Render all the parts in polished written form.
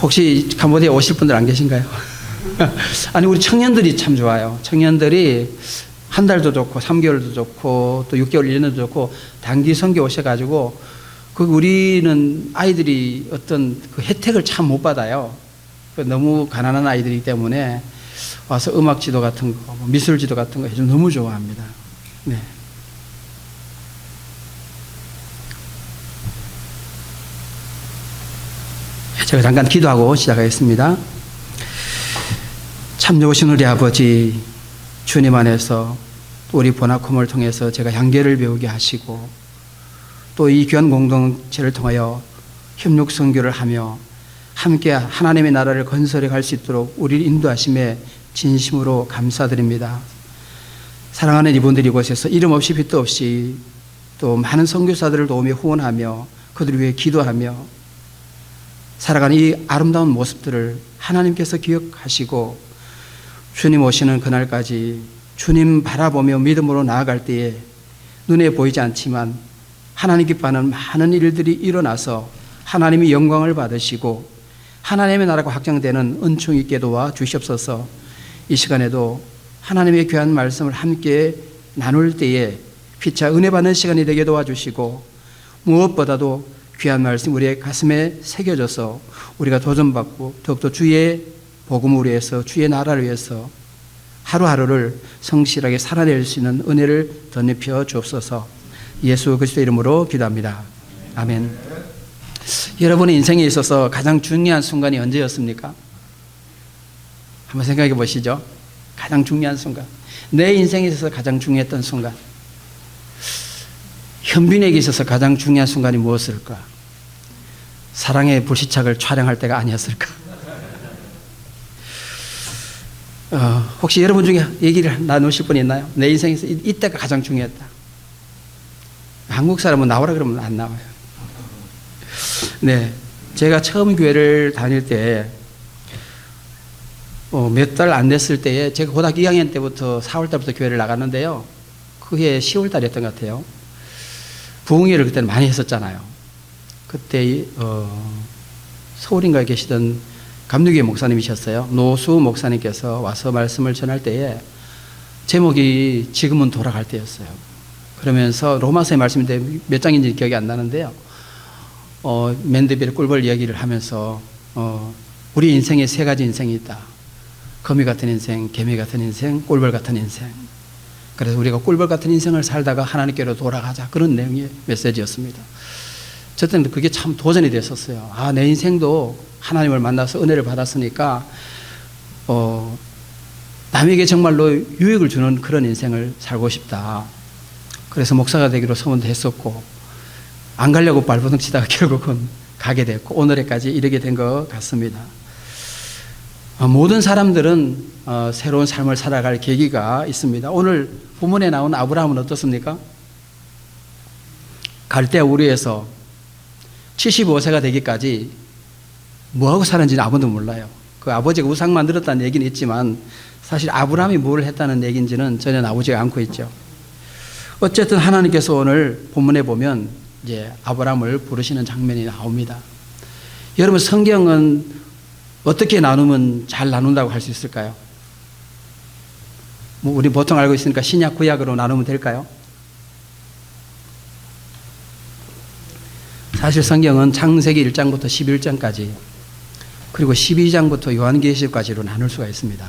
혹시 캄보디아 오실 분들 안 계신가요? 아니, 우리 청년들이 참 좋아요. 청년들이 한 달도 좋고 3개월도 좋고 또 6개월 1년도 좋고 단기 선교 오셔가지고 우리는 아이들이 어떤 그 혜택을 참 못 받아요. 너무 가난한 아이들이기 때문에 와서 음악 지도 같은 거, 미술 지도 같은 거 해주면 너무 좋아합니다. 네. 제가 잠깐 기도하고 시작하겠습니다. 참 좋으신 우리 아버지, 주님 안에서 우리 보나콤을 통해서 제가 향기를 배우게 하시고 또 이 귀한 공동체를 통하여 협력 선교를 하며 함께 하나님의 나라를 건설해 갈 수 있도록 우리를 인도하심에 진심으로 감사드립니다. 사랑하는 이분들이 이곳에서 이름 없이 빛도 없이 또 많은 선교사들을 도우며 후원하며 그들을 위해 기도하며 살아가는 이 아름다운 모습들을 하나님께서 기억하시고 주님 오시는 그날까지 주님 바라보며 믿음으로 나아갈 때에 눈에 보이지 않지만 하나님 기뻐하는 많은 일들이 일어나서 하나님이 영광을 받으시고 하나님의 나라가 확장되는 은총 있게 도와 주시옵소서. 이 시간에도 하나님의 귀한 말씀을 함께 나눌 때에 피차 은혜 받는 시간이 되게 도와주시고 무엇보다도 귀한 말씀 우리의 가슴에 새겨져서 우리가 도전받고 더욱더 주의 복음을 위해서 주의 나라를 위해서 하루하루를 성실하게 살아낼 수 있는 은혜를 덧입혀 주옵소서. 예수 그리스도의 이름으로 기도합니다. 아멘. 여러분의 인생에 있어서 가장 중요한 순간이 언제였습니까? 한번 생각해 보시죠. 가장 중요한 순간, 내 인생에 있어서 가장 중요했던 순간, 현빈에게 있어서 가장 중요한 순간이 무엇일까? 사랑의 불시착을 촬영할 때가 아니었을까? 혹시 여러분 중에 얘기를 나누실 분 있나요? 내 인생에서 이때가 가장 중요했다. 한국 사람은 나오라 그러면 안 나와요. 네, 제가 처음 교회를 다닐 때 몇 달 안 됐을 때에 제가 고등학교 2학년 때부터 4월 달부터 교회를 나갔는데요. 그게 10월 달이었던 것 같아요. 부흥회를 그때는 많이 했었잖아요. 그때 서울인가에 계시던 감리교회 목사님이셨어요. 노수 목사님께서 와서 말씀을 전할 때에 제목이 지금은 돌아갈 때였어요. 그러면서 로마서의 말씀인데 몇 장인지 기억이 안 나는데요. 맨드빌 꿀벌 이야기를 하면서 우리 인생에 세 가지 인생이 있다. 거미 같은 인생, 개미 같은 인생, 꿀벌 같은 인생. 그래서 우리가 꿀벌 같은 인생을 살다가 하나님께로 돌아가자. 그런 내용의 메시지였습니다. 저 때는 그게 참 도전이 됐었어요. 아, 내 인생도 하나님을 만나서 은혜를 받았으니까 남에게 정말로 유익을 주는 그런 인생을 살고 싶다. 그래서 목사가 되기로 소원도 했었고 안 가려고 발버둥 치다가 결국은 가게 됐고 오늘에까지 이르게 된 것 같습니다. 모든 사람들은 새로운 삶을 살아갈 계기가 있습니다. 오늘 본문에 나온 아브라함은 어떻습니까? 갈대아 우르에서 75세가 되기까지 뭐하고 살았는지는 아무도 몰라요. 그 아버지가 우상 만들었다는 얘기는 있지만 사실 아브라함이 뭘 했다는 얘기인지는 전혀 나오지 않고 있죠. 어쨌든 하나님께서 오늘 본문에 보면 이제 아브라함을 부르시는 장면이 나옵니다. 여러분, 성경은 어떻게 나누면 잘 나눈다고 할 수 있을까요? 우리 보통 알고 있으니까 신약 구약으로 나누면 될까요? 사실 성경은 창세기 1장부터 11장까지 그리고 12장부터 요한계시록까지로 나눌 수가 있습니다.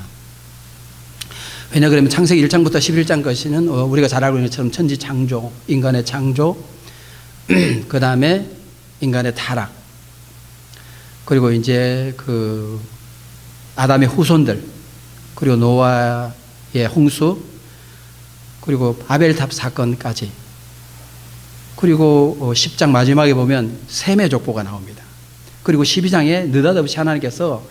왜냐 그러면 창세기 1장부터 11장까지는 우리가 잘 알고 있는 것처럼 천지 창조, 인간의 창조, 그 다음에 인간의 타락, 그리고 이제 그 아담의 후손들, 그리고 노아의 홍수, 그리고 아벨탑 사건까지, 그리고 10장 마지막에 보면 셈의 족보가 나옵니다. 그리고 12장에 느닷없이 하나님께서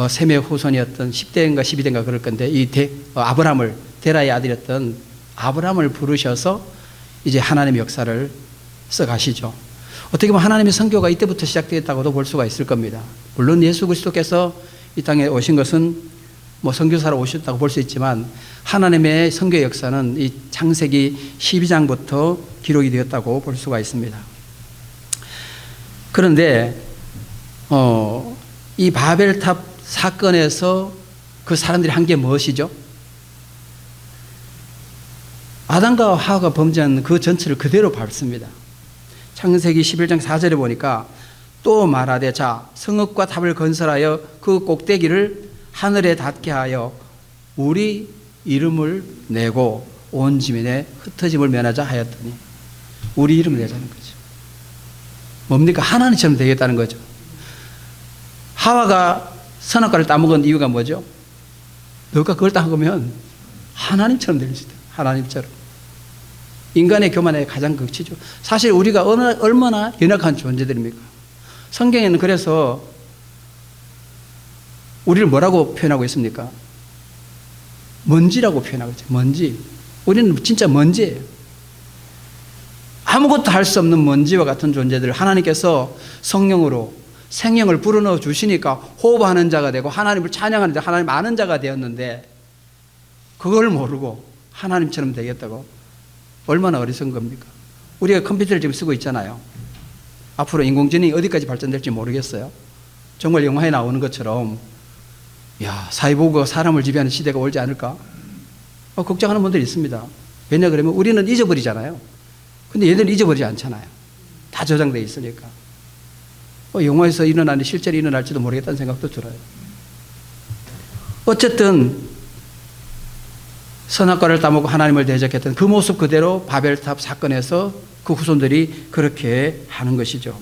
셈의 후손이었던 10대인가 12대인가 그럴 건데 이 아브라함을, 데라의 아들이었던 아브라함을 부르셔서 이제 하나님의 역사를 써가시죠. 어떻게 보면 하나님의 선교가 이때부터 시작되었다고도 볼 수가 있을 겁니다. 물론 예수 그리스도께서 이 땅에 오신 것은 뭐 선교사로 오셨다고 볼 수 있지만 하나님의 선교 역사는 이 창세기 12장부터 기록이 되었다고 볼 수가 있습니다. 그런데 이 바벨탑 사건에서 그 사람들이 한 게 무엇이죠? 아담과 하와가 범죄한 그 전체를 그대로 밟습니다. 창세기 11장 4절에 보니까 또 말하되 자 성읍과 탑을 건설하여 그 꼭대기를 하늘에 닿게 하여 우리 이름을 내고 온 지면에 흩어짐을 면하자 하였더니 우리 이름을 내자는 거죠. 뭡니까? 하나님처럼 되겠다는 거죠. 하와가 선악과를 따먹은 이유가 뭐죠? 너가 그걸 따먹으면 하나님처럼 될 수 있다. 하나님처럼. 인간의 교만의 가장 극치죠. 사실 우리가 얼마나 연약한 존재들입니까? 성경에는 그래서 우리를 뭐라고 표현하고 있습니까? 먼지라고 표현하고 있죠. 먼지. 우리는 진짜 먼지예요. 아무것도 할 수 없는 먼지와 같은 존재들을 하나님께서 성령으로 생명을 불어넣어 주시니까 호흡하는 자가 되고 하나님을 찬양하는 자, 하나님 아는 자가 되었는데 그걸 모르고 하나님처럼 되겠다고 얼마나 어리석은 겁니까? 우리가 컴퓨터를 지금 쓰고 있잖아요. 앞으로 인공지능이 어디까지 발전될지 모르겠어요. 정말 영화에 나오는 것처럼 야, 사이보그가 사람을 지배하는 시대가 올지 않을까? 걱정하는 분들이 있습니다. 왜냐 그러면 우리는 잊어버리잖아요. 근데 얘들은 잊어버리지 않잖아요. 다 저장되어 있으니까. 영화에서 일어나는 실제로 일어날지도 모르겠다는 생각도 들어요. 어쨌든 선악과를 따먹고 하나님을 대적했던 그 모습 그대로 바벨탑 사건에서 그 후손들이 그렇게 하는 것이죠.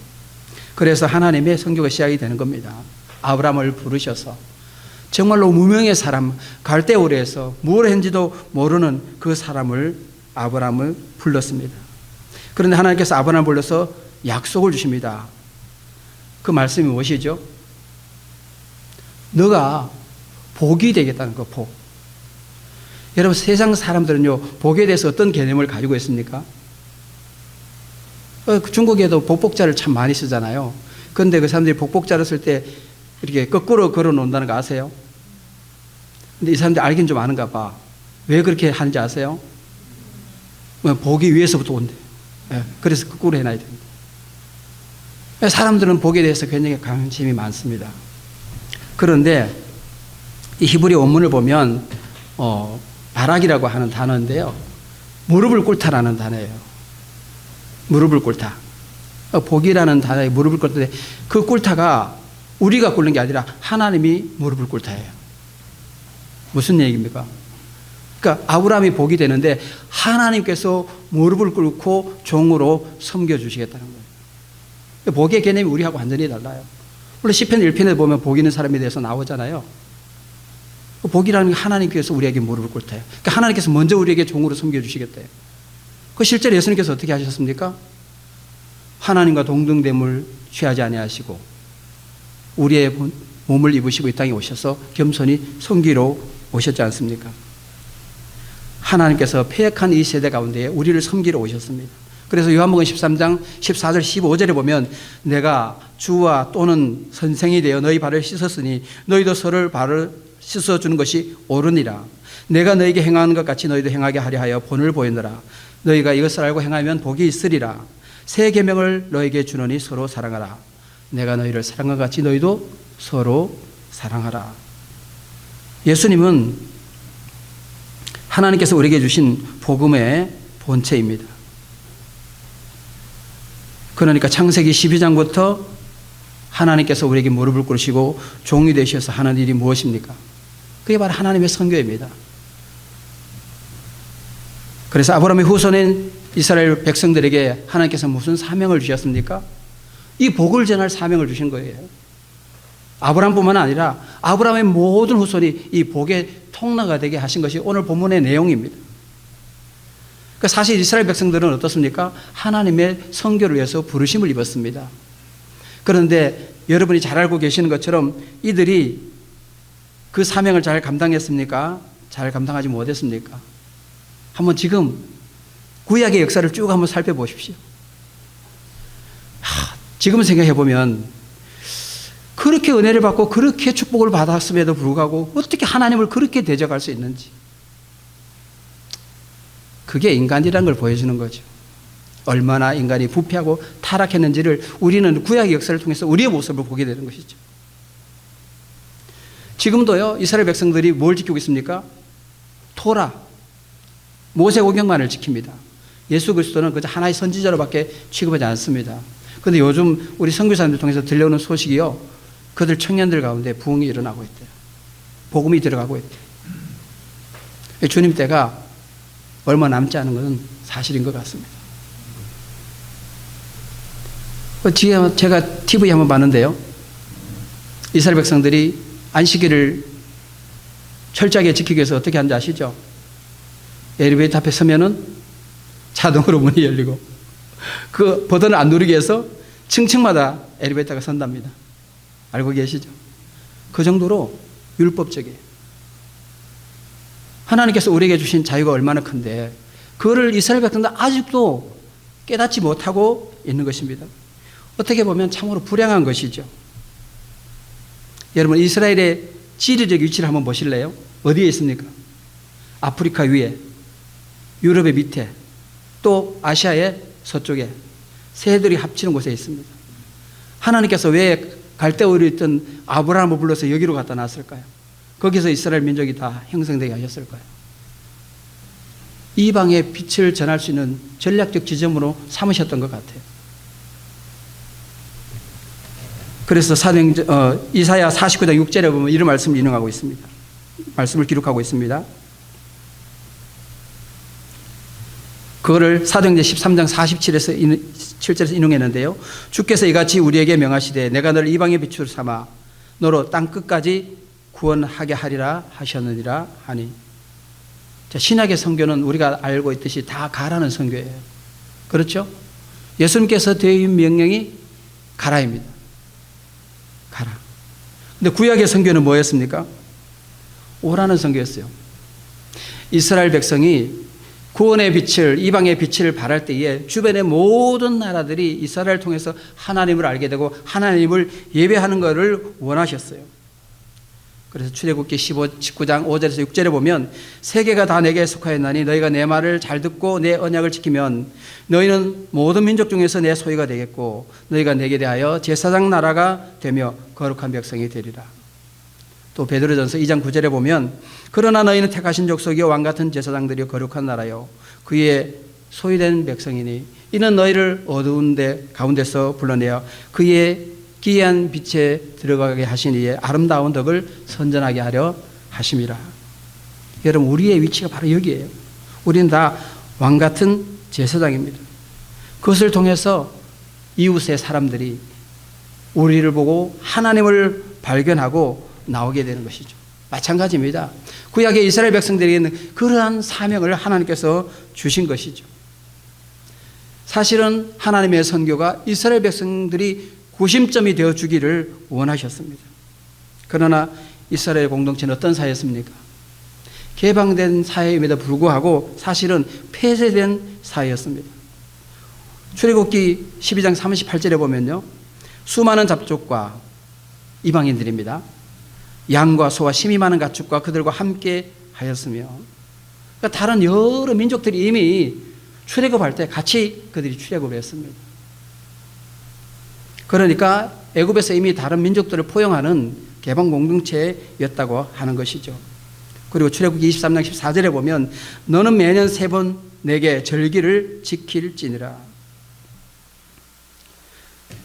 그래서 하나님의 선교가 시작이 되는 겁니다. 아브라함을 부르셔서 정말로 무명의 사람, 갈대우르에서 무엇을 했는지도 모르는 그 사람을 아브라함을 불렀습니다. 그런데 하나님께서 아브라함을 불러서 약속을 주십니다. 그 말씀이 무엇이죠? 너가 복이 되겠다는 거, 복. 여러분, 세상 사람들은요, 복에 대해서 어떤 개념을 가지고 있습니까? 중국에도 복복자를 참 많이 쓰잖아요. 그런데 그 사람들이 복복자를 쓸 때 이렇게 거꾸로 걸어 놓는다는 거 아세요? 근데 이 사람들이 알긴 좀 아는가 봐. 왜 그렇게 하는지 아세요? 복이 위에서부터 온대. 그래서 거꾸로 해놔야 됩니다. 사람들은 복에 대해서 굉장히 관심이 많습니다. 그런데 이 히브리 원문을 보면 바락이라고 하는 단어인데요. 무릎을 꿇다라는 단어예요. 무릎을 꿇다. 복이라는 단어에 무릎을 꿇는데 그 꿇다가 우리가 꿇는 게 아니라 하나님이 무릎을 꿇다예요. 무슨 얘기입니까? 그러니까 아브라함이 복이 되는데 하나님께서 무릎을 꿇고 종으로 섬겨주시겠다는 거예요. 복의 개념이 우리하고 완전히 달라요. 원래 시편 1편에 보면 복 있는 사람에 대해서 나오잖아요. 복이라는 게 하나님께서 우리에게 무릎을 꿇대요. 그러니까 하나님께서 먼저 우리에게 종으로 섬겨주시겠대요. 그 실제로 예수님께서 어떻게 하셨습니까? 하나님과 동등됨을 취하지 아니하시고 우리의 몸을 입으시고 이 땅에 오셔서 겸손히 섬기러 오셨지 않습니까? 하나님께서 패역한 이 세대 가운데 우리를 섬기러 오셨습니다. 그래서 요한복음 13장 14절 15절에 보면 내가 주와 또는 선생이 되어 너희 발을 씻었으니 너희도 서로를 발을 씻어주는 것이 옳으니라. 내가 너희에게 행하는 것 같이 너희도 행하게 하려 하여 본을 보이느라. 너희가 이것을 알고 행하면 복이 있으리라. 새 계명을 너희에게 주노니 서로 사랑하라. 내가 너희를 사랑한 것 같이 너희도 서로 사랑하라. 예수님은 하나님께서 우리에게 주신 복음의 본체입니다. 그러니까 창세기 12장부터 하나님께서 우리에게 무릎을 꿇으시고 종이 되셔서 하는 일이 무엇입니까? 그게 바로 하나님의 선교입니다. 그래서 아브라함의 후손인 이스라엘 백성들에게 하나님께서 무슨 사명을 주셨습니까? 이 복을 전할 사명을 주신 거예요. 아브라함뿐만 아니라 아브라함의 모든 후손이 이 복의 통로가 되게 하신 것이 오늘 본문의 내용입니다. 그러니까 사실 이스라엘 백성들은 어떻습니까? 하나님의 선교를 위해서 부르심을 입었습니다. 그런데 여러분이 잘 알고 계시는 것처럼 이들이 그 사명을 잘 감당했습니까? 잘 감당하지 못했습니까? 한번 지금 구약의 역사를 쭉 한번 살펴보십시오. 지금 생각해 보면 그렇게 은혜를 받고 그렇게 축복을 받았음에도 불구하고 어떻게 하나님을 그렇게 대적할 수 있는지, 그게 인간이라는 걸 보여주는 거죠. 얼마나 인간이 부패하고 타락했는지를 우리는 구약의 역사를 통해서 우리의 모습을 보게 되는 것이죠. 지금도요, 이스라엘 백성들이 뭘 지키고 있습니까? 토라, 모세오경만을 지킵니다. 예수 그리스도는 그저 하나의 선지자로밖에 취급하지 않습니다. 그런데 요즘 우리 선교사님들 통해서 들려오는 소식이요, 그들 청년들 가운데 부흥이 일어나고 있대요. 복음이 들어가고 있대요. 주님 때가 얼마 남지 않은 것은 사실인 것 같습니다. 제가 TV 한번 봤는데요, 이스라엘 백성들이 안식일을 철저하게 지키기 위해서 어떻게 하는지 아시죠? 엘리베이터 앞에 서면은 자동으로 문이 열리고, 그 버튼을 안 누르기 위해서 층층마다 엘리베이터가 선답니다. 알고 계시죠? 그 정도로 율법적이에요. 하나님께서 우리에게 주신 자유가 얼마나 큰데 그거를 이스라엘 백성들 아직도 깨닫지 못하고 있는 것입니다. 어떻게 보면 참으로 불행한 것이죠. 여러분, 이스라엘의 지리적 위치를 한번 보실래요? 어디에 있습니까? 아프리카 위에, 유럽의 밑에, 또 아시아의 서쪽에, 새들이 합치는 곳에 있습니다. 하나님께서 왜 갈대우르에 있던 아브라함을 불러서 여기로 갖다 놨을까요? 거기서 이스라엘 민족이 다 형성되게 하셨을까요? 이방의 빛을 전할 수 있는 전략적 지점으로 삼으셨던 것 같아요. 그래서 이사야 49장 6절에 보면 이런 말씀을 인용하고 있습니다. 말씀을 기록하고 있습니다. 그거를 사도행전 13장 47절에서 인용했는데요. 주께서 이같이 우리에게 명하시되 내가 너를 이방의 빛으로 삼아 너로 땅 끝까지 구원하게 하리라 하셨느니라 하니. 자, 신약의 선교는 우리가 알고 있듯이 다 가라는 선교예요. 그렇죠? 예수님께서 드린 명령이 가라입니다. 가라. 근데 구약의 선교는 뭐였습니까? 오라는 선교였어요. 이스라엘 백성이 구원의 빛을, 이방의 빛을 발할 때에 주변의 모든 나라들이 이스라엘을 통해서 하나님을 알게 되고 하나님을 예배하는 것을 원하셨어요. 그래서 출애굽기 19장 5절에서 6절에 보면 세계가 다 내게 속하였나니 너희가 내 말을 잘 듣고 내 언약을 지키면 너희는 모든 민족 중에서 내 소유가 되겠고 너희가 내게 대하여 제사장 나라가 되며 거룩한 백성이 되리라. 또 베드로전서 2장 9절에 보면 그러나 너희는 택하신 족속이요 왕같은 제사장들이요 거룩한 나라요 그의 소유된 백성이니 이는 너희를 어두운 데 가운데서 불러내어 그의 기이한 빛에 들어가게 하신 이의 아름다운 덕을 선전하게 하려 하심이라. 여러분, 우리의 위치가 바로 여기에요. 우리는 다 왕같은 제사장입니다. 그것을 통해서 이웃의 사람들이 우리를 보고 하나님을 발견하고 나오게 되는 것이죠. 마찬가지입니다. 구약의 이스라엘 백성들에게는 그러한 사명을 하나님께서 주신 것이죠. 사실은 하나님의 선교가 이스라엘 백성들이 구심점이 되어 주기를 원하셨습니다. 그러나 이스라엘 공동체는 어떤 사회였습니까? 개방된 사회임에도 불구하고 사실은 폐쇄된 사회였습니다. 출애굽기 12장 38절에 보면요, 수많은 잡족과 이방인들입니다. 양과 소와 심이 많은 가축과 그들과 함께 하였으며, 그러니까 다른 여러 민족들이 이미 출애굽할 때 같이 그들이 출애굽을 했습니다. 그러니까 애굽에서 이미 다른 민족들을 포용하는 개방 공동체였다고 하는 것이죠. 그리고 출애굽기 23장 14절에 보면 너는 매년 3번 내게 절기를 지킬지니라.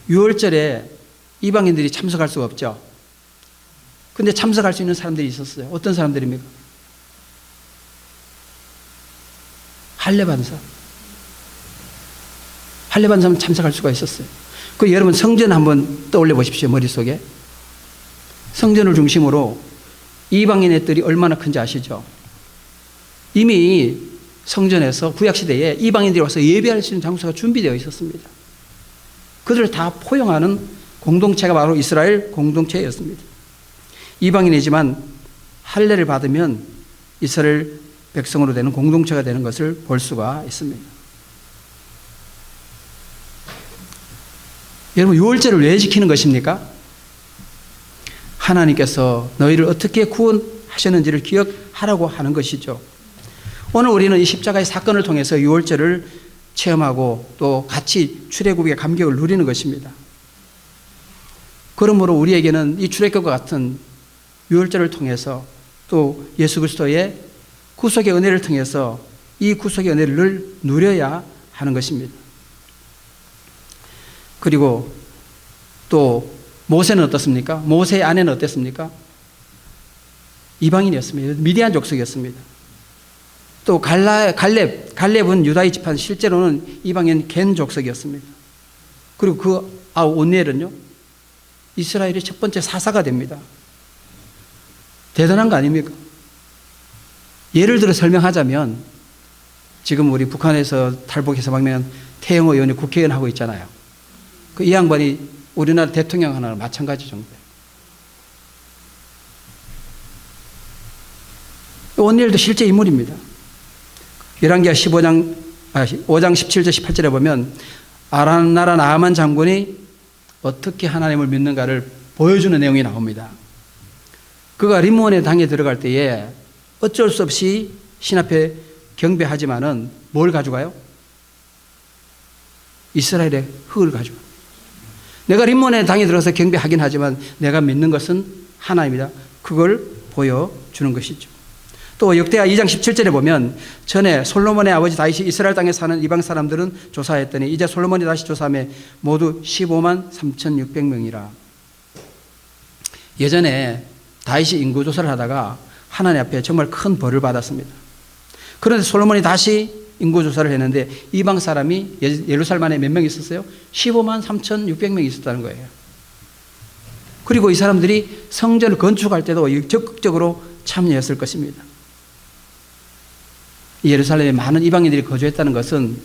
유월절에 이방인들이 참석할 수가 없죠. 근데 참석할 수 있는 사람들이 있었어요. 어떤 사람들입니까? 할례 받은 사람. 할례 받은 사람은 참석할 수가 있었어요. 그 여러분 성전 한번 떠올려 보십시오. 머릿속에. 성전을 중심으로 이방인의 뜰이 얼마나 큰지 아시죠? 이미 성전에서 구약시대에 이방인들이 와서 예배할 수 있는 장소가 준비되어 있었습니다. 그들을 다 포용하는 공동체가 바로 이스라엘 공동체였습니다. 이방인이지만 할례를 받으면 이스라엘 백성으로 되는 공동체가 되는 것을 볼 수가 있습니다. 여러분, 유월절을 왜 지키는 것입니까? 하나님께서 너희를 어떻게 구원하셨는지를 기억하라고 하는 것이죠. 오늘 우리는 이 십자가의 사건을 통해서 유월절을 체험하고 또 같이 출애굽의 감격을 누리는 것입니다. 그러므로 우리에게는 이 출애굽과 같은 유월절을 통해서 또 예수 그리스도의 구속의 은혜를 통해서 이 구속의 은혜를 누려야 하는 것입니다. 그리고 또 모세는 어떻습니까? 모세의 아내는 어땠습니까? 이방인이었습니다. 미디안 족속이었습니다. 또 갈렙은 유다의 집안, 실제로는 이방인 겐 족속이었습니다. 그리고 그 온니엘은요, 이스라엘의 첫 번째 사사가 됩니다. 대단한 거 아닙니까? 예를 들어 설명하자면, 지금 우리 북한에서 탈북해서 보면 태영호 의원이 국회의원 하고 있잖아요. 그 이 양반이 우리나라 대통령 하나랑 마찬가지 정도예요. 온니엘도 실제 인물입니다. 열왕기하 5장 17절 18절에 보면 아람 나라 나아만 장군이 어떻게 하나님을 믿는가를 보여주는 내용이 나옵니다. 그가 림몬의 당에 들어갈 때에 어쩔 수 없이 신 앞에 경배하지만은 뭘 가져가요? 이스라엘의 흙을 가져가. 내가 림몬의 당에 들어서 경배하긴 하지만 내가 믿는 것은 하나님이다. 그걸 보여주는 것이죠. 또 역대하 2장 17절에 보면 전에 솔로몬의 아버지 다윗이 이스라엘 땅에 사는 이방 사람들은 조사했더니 이제 솔로몬이 다시 조사하며 모두 15만 3,600명이라. 예전에 다윗이 인구조사를 하다가 하나님 앞에 정말 큰 벌을 받았습니다. 그런데 솔로몬이 다시 인구조사를 했는데 이방 사람이 예루살렘 안에 몇 명 있었어요? 15만 3,600명이 있었다는 거예요. 그리고 이 사람들이 성전을 건축할 때도 적극적으로 참여했을 것입니다. 예루살렘에 많은 이방인들이 거주했다는 것은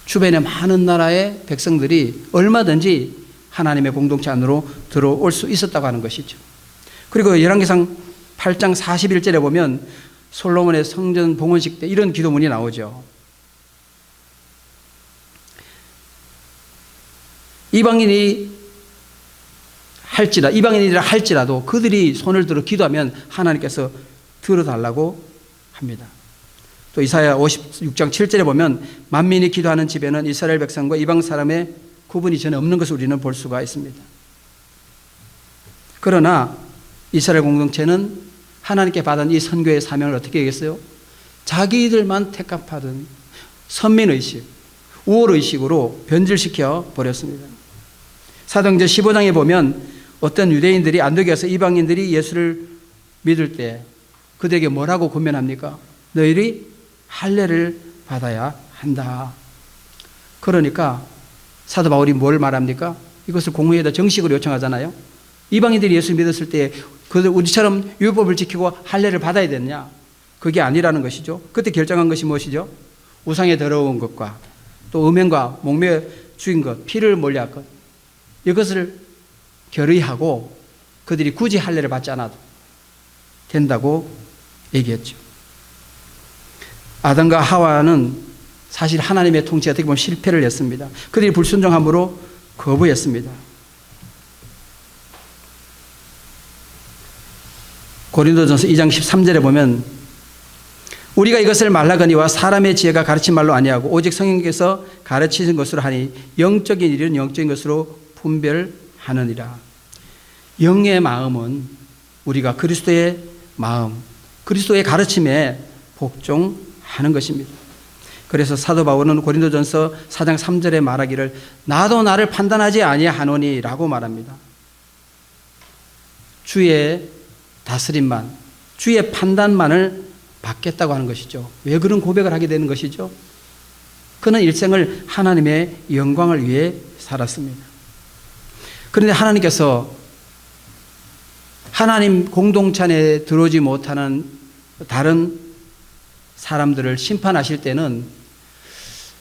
주변의 많은 나라의 백성들이 얼마든지 하나님의 공동체 안으로 들어올 수 있었다고 하는 것이죠. 그리고 열왕기상 8장 41절에 보면 솔로몬의 성전 봉헌식 때 이런 기도문이 나오죠. 이방인이라 할지라도 그들이 손을 들어 기도하면 하나님께서 들어달라고 합니다. 또 이사야 56장 7절에 보면 만민이 기도하는 집에는 이스라엘 백성과 이방 사람의 구분이 전혀 없는 것을 우리는 볼 수가 있습니다. 그러나 이스라엘 공동체는 하나님께 받은 이 선교의 사명을 어떻게 하겠어요? 자기들만 택합하던 선민의식, 우월의식으로 변질시켜 버렸습니다. 사도행전 15장에 보면 어떤 유대인들이 안디옥에서 이방인들이 예수를 믿을 때 그들에게 뭐라고 권면합니까? 너희들이 할례를 받아야 한다. 그러니까 사도 바울이 뭘 말합니까? 이것을 공회에다 정식으로 요청하잖아요. 이방인들이 예수 믿었을 때 그들 우리처럼 율법을 지키고 할례를 받아야 되느냐? 그게 아니라는 것이죠. 그때 결정한 것이 무엇이죠? 우상의 더러운 것과 또 음행과 목매어 죽인 것, 피를 몰려할 것, 이것을 결의하고 그들이 굳이 할례를 받지 않아도 된다고 얘기했죠. 아담과 하와는 사실 하나님의 통치에 어떻게 보면 실패를 했습니다. 그들이 불순종함으로 거부했습니다. 고린도전서 2장 13절에 보면 우리가 이것을 말하거니와 사람의 지혜가 가르친 말로 아니하고 오직 성령께서 가르치신 것으로 하니 영적인 일은 영적인 것으로 분별하느니라. 영의 마음은 우리가 그리스도의 마음, 그리스도의 가르침에 복종하는 것입니다. 그래서 사도 바울은 고린도전서 4장 3절에 말하기를 나도 나를 판단하지 아니하노니 라고 말합니다. 주의 다스림만, 주의 판단만을 받겠다고 하는 것이죠. 왜 그런 고백을 하게 되는 것이죠? 그는 일생을 하나님의 영광을 위해 살았습니다. 그런데 하나님께서 하나님 공동체 안에 들어오지 못하는 다른 사람들을 심판하실 때는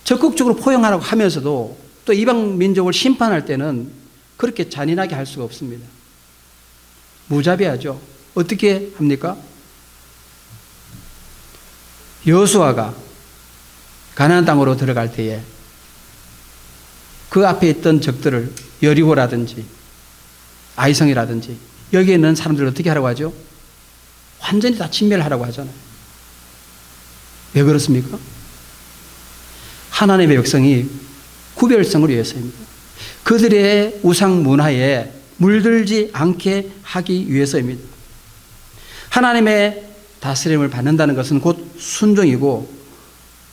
적극적으로 포용하라고 하면서도 또 이방 민족을 심판할 때는 그렇게 잔인하게 할 수가 없습니다. 무자비하죠. 어떻게 합니까? 여호수아가 가나안 땅으로 들어갈 때에 그 앞에 있던 적들을 여리고라든지 아이성이라든지 여기에 있는 사람들을 어떻게 하라고 하죠? 완전히 다 진멸하라고 하잖아요. 왜 그렇습니까? 하나님의 백성이 구별성을 위해서입니다. 그들의 우상 문화에 물들지 않게 하기 위해서입니다. 하나님의 다스림을 받는다는 것은 곧 순종이고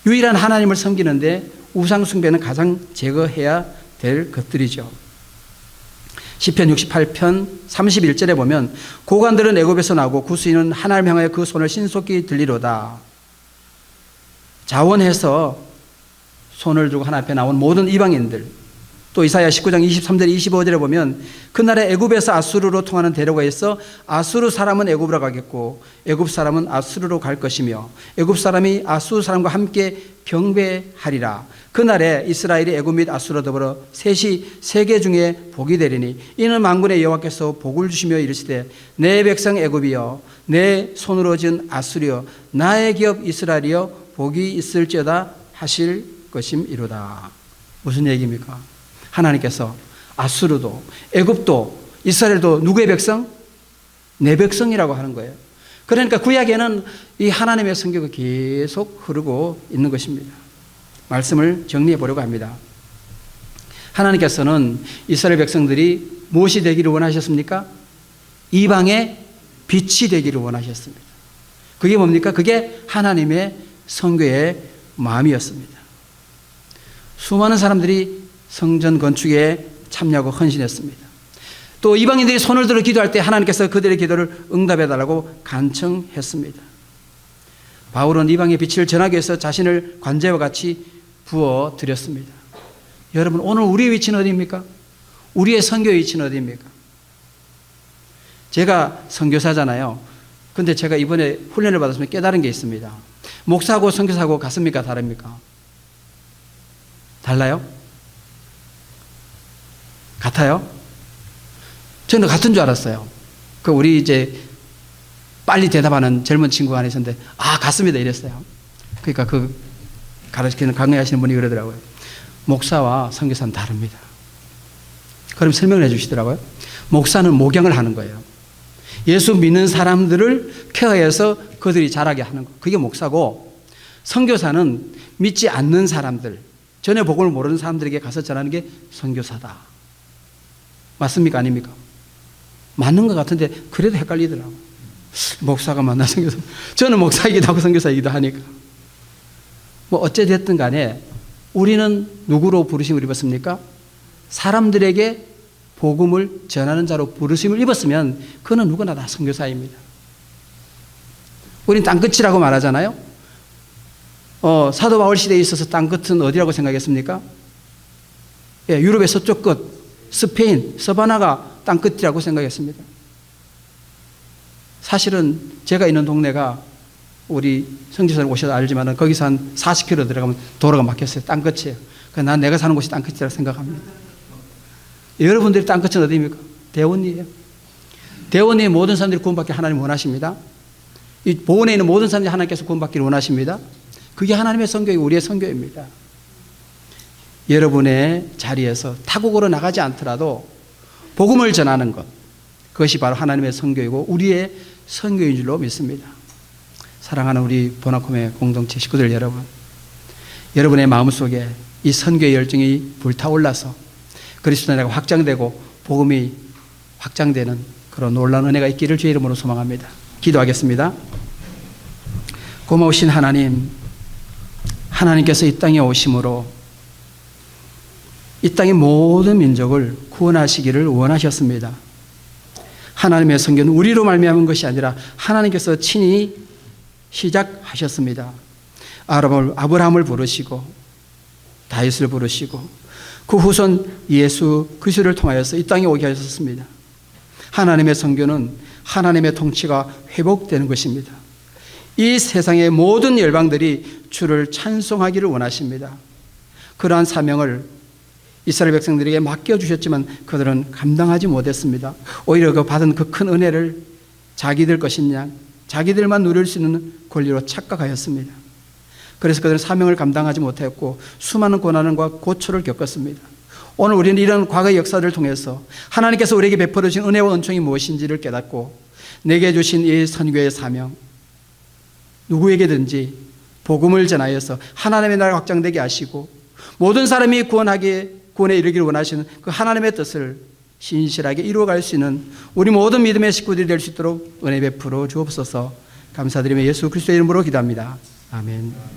유일한 하나님을 섬기는데 우상 숭배는 가장 제거해야 될 것들이죠. 시편 68편 31절에 보면 고관들은 애굽에서 나오고 구스인은 하나님 향하여 그 손을 신속히 들리로다. 자원해서 손을 들고 하나님 앞에 나온 모든 이방인들, 또 이사야 19장 23절 25절에 보면 그날에 애굽에서 아수르로 통하는 대로가 있어 아수르 사람은 애굽으로 가겠고 애굽 사람은 아수르로 갈 것이며 애굽 사람이 아수르 사람과 함께 경배하리라. 그날에 이스라엘이 애굽 및 아수르로 더불어 셋이 세계 중에 복이 되리니 이는 만군의 여호와께서 복을 주시며 이르시되 내 백성 애굽이여 내 손으로 지은 아수르여 나의 기업 이스라엘이여 복이 있을지어다 하실 것임이로다. 무슨 얘기입니까? 하나님께서 아수르도 애굽도 이스라엘도 누구의 백성? 내 백성이라고 하는 거예요. 그러니까 구약에는 이 하나님의 성경이 계속 흐르고 있는 것입니다. 말씀을 정리해 보려고 합니다. 하나님께서는 이스라엘 백성들이 무엇이 되기를 원하셨습니까? 이방의 빛이 되기를 원하셨습니다. 그게 뭡니까? 그게 하나님의 선교의 마음이었습니다. 수많은 사람들이 성전 건축에 참여하고 헌신했습니다. 또 이방인들이 손을 들어 기도할 때 하나님께서 그들의 기도를 응답해달라고 간청했습니다. 바울은 이방의 빛을 전하기 위해서 자신을 관제와 같이 부어드렸습니다. 여러분, 오늘 우리의 위치는 어디입니까? 우리의 선교의 위치는 어디입니까? 제가 선교사잖아요. 근데 제가 이번에 훈련을 받았으면 깨달은 게 있습니다. 목사하고 선교사하고 같습니까? 다릅니까? 달라요? 같아요? 저는 같은 줄 알았어요. 그 우리 이제 빨리 대답하는 젊은 친구가 하나 있었는데, 같습니다. 이랬어요. 그러니까 그 가르치는 강의하시는 분이 그러더라고요. 목사와 선교사는 다릅니다. 그럼 설명을 해 주시더라고요. 목사는 목양을 하는 거예요. 예수 믿는 사람들을 케어해서 그들이 자라게 하는 거. 그게 목사고, 선교사는 믿지 않는 사람들, 전혀 복음을 모르는 사람들에게 가서 전하는 게 선교사다. 맞습니까? 아닙니까? 맞는 것 같은데 그래도 헷갈리더라고요. 목사가 맞나 선교사. 저는 목사이기도 하고 선교사이기도 하니까. 뭐 어찌됐든 간에 우리는 누구로 부르심을 입었습니까? 사람들에게 복음을 전하는 자로 부르심을 입었으면 그는 누구나 다 선교사입니다. 우린 땅끝이라고 말하잖아요. 사도 바울 시대에 있어서 땅끝은 어디라고 생각했습니까? 예, 유럽의 서쪽 끝, 스페인, 서바나가 땅끝이라고 생각했습니다. 사실은 제가 있는 동네가 우리 성지사님 오셔서 알지만 거기서 한 40km 들어가면 도로가 막혔어요. 땅끝이에요. 난 내가 사는 곳이 땅끝이라고 생각합니다. 여러분들이 땅끝은 어디입니까? 대원리예요. 대원리의 모든 사람들이 구원받기 하나님 원하십니다. 이 보원에 있는 모든 사람들이 하나님께서 구원받기를 원하십니다. 그게 하나님의 선교이고 우리의 선교입니다. 여러분의 자리에서 타국으로 나가지 않더라도 복음을 전하는 것, 그것이 바로 하나님의 선교이고 우리의 선교인 줄로 믿습니다. 사랑하는 우리 보나콤의 공동체 식구들 여러분, 여러분의 마음속에 이 선교의 열정이 불타올라서 그리스도 나라가 확장되고 복음이 확장되는 그런 놀라운 은혜가 있기를 주의 이름으로 소망합니다. 기도하겠습니다. 고마우신 하나님, 하나님께서 이 땅에 오심으로 이 땅의 모든 민족을 구원하시기를 원하셨습니다. 하나님의 선교는 우리로 말미암은 것이 아니라 하나님께서 친히 시작하셨습니다. 아브라함을 부르시고 다윗을 부르시고 그 후손 예수 그리스도를 통하여서 이 땅에 오게 하셨습니다. 하나님의 선교는 하나님의 통치가 회복되는 것입니다. 이 세상의 모든 열방들이 주를 찬송하기를 원하십니다. 그러한 사명을 이스라엘 백성들에게 맡겨주셨지만 그들은 감당하지 못했습니다. 오히려 그 받은 그 큰 은혜를 자기들 것인 양, 자기들만 누릴 수 있는 권리로 착각하였습니다. 그래서 그들은 사명을 감당하지 못했고 수많은 고난과 고초를 겪었습니다. 오늘 우리는 이런 과거의 역사를 통해서 하나님께서 우리에게 베풀어 주신 은혜와 은총이 무엇인지를 깨닫고 내게 주신 이 선교의 사명, 누구에게든지 복음을 전하여서 하나님의 나라가 확장되게 하시고 모든 사람이 구원에 이르기를 원하시는 그 하나님의 뜻을 신실하게 이루어갈 수 있는 우리 모든 믿음의 식구들이 될 수 있도록 은혜 베풀어 주옵소서. 감사드리며 예수 그리스도의 이름으로 기도합니다. 아멘.